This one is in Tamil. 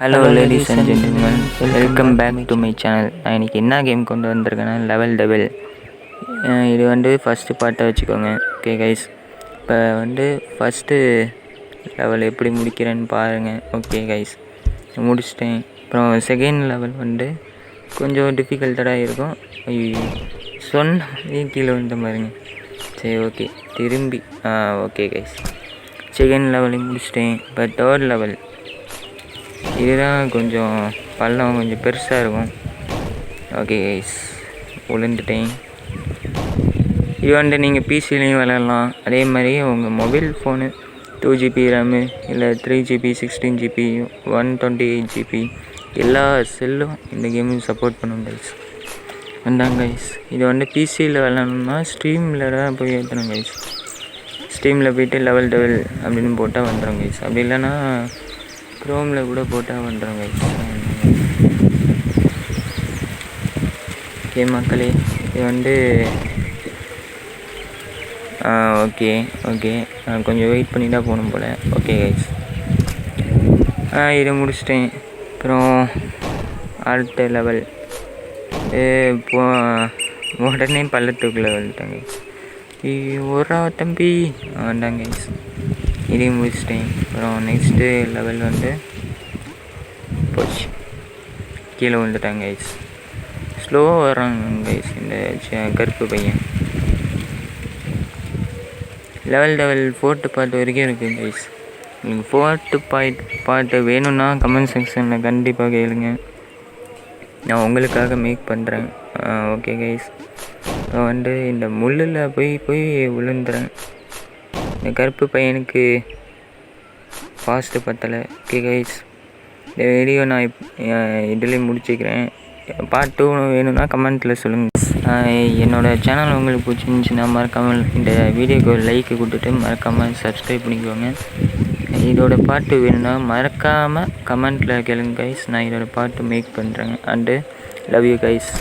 Hello ladies and gentlemen, welcome back to my channel. நான் இன்றைக்கி என்ன கேம் கொண்டு வந்திருக்கேன்னா லெவல் டெவில். இது ஃபஸ்ட்டு பார்ட்டை வச்சுக்கோங்க. ஓகே கைஸ், இப்போ ஃபஸ்ட்டு லெவல் எப்படி முடிக்கிறேன்னு பாருங்கள். ஓகே கைஸ், முடிச்சிட்டேன். அப்புறம் செகண்ட் லெவல் கொஞ்சம் டிஃபிகல்ட்டடாக இருக்கும். சொன்ன கீழே வந்த பாருங்க. சரி, ஓகே, திரும்பி ஓகே கைஸ், செகண்ட் லெவலையும் முடிச்சிட்டேன். இப்போ தேர்ட் லெவல் இதுதான் கொஞ்சம் பள்ளம் கொஞ்சம் பெருசாக இருக்கும். ஓகே கைஸ், விழுந்துட்டேன். இது நீங்கள் பிசிலையும் விளையாடலாம். அதே மாதிரி உங்கள் மொபைல் ஃபோனு 2GB ரேமு இல்லை 3GB 16GB 128 GB எல்லா செல்லும் இந்த கேமும் சப்போர்ட் பண்ணும் கைஸ். வந்தாங்க கைஸ். இது பிசியில் விளையாடணும்னா ஸ்ட்ரீமில் தான் போய் ஏற்றணும் கைஸ். ஸ்ட்ரீமில் போய்ட்டு லெவல் டெவில் அப்படின்னு போட்டால் வந்துடும் கைஸ். அப்படி இல்லைன்னா க்ரோமில் கூட போட்டால் வந்துடும் கைஸ். ஓகே மக்களே, இது ஓகே கொஞ்சம் வெயிட் பண்ணி தான் போகணும் போல். ஓகே கைஸ், இதை முடிச்சிட்டேன். அப்புறம் அடுத்த லெவல் உடனே பள்ளத்துக்குள்ளே வந்துட்டாங்க. ஒரு தம்பி வேண்டாங்க கைஸ், இதையும் முடிச்சிட்டேன். அப்புறம் நெக்ஸ்ட்டு லெவல் போச்சு, கீழே வந்துட்டாங்க கைஸ். ஸ்லோவாக வர்றாங்க கைஸ் இந்த கருப்பு பையன். லெவல் டெவில் 4th பார்ட் வரைக்கும் இருக்குது கைஸ். உங்களுக்கு 4th பார்ட்டு வேணும்னா கமெண்ட் செக்ஷனில் கண்டிப்பாக கேளுங்க, நான் உங்களுக்காக மேக் பண்ணுறேன். ஓகே கைஸ், இப்போ இந்த முள்ளில் போய் விழுந்துறேன். இந்த கருப்பு பையனுக்கு ஃபாஸ்ட்டு பத்தலை. ஓகே கைஸ், இந்த வீடியோ நான் இதுலேயும் முடிச்சுக்கிறேன். பார்ட் 2 வேணும்னா கமெண்ட்டில் சொல்லுங்கள். என்னோடய சேனல் உங்களுக்கு பிடிச்சிருந்துச்சின்னா மறக்காமல் இந்த வீடியோக்கு ஒரு லைக்கு கொடுத்துட்டு மறக்காமல் சப்ஸ்கிரைப் பண்ணிக்கோங்க. இதோட பாட்டு வேணும்னா மறக்காமல் கமெண்ட்டில் கேளுங்க கைஸ், நான் இதோட பாட்டு மேக் பண்ணுறேன். And love you guys.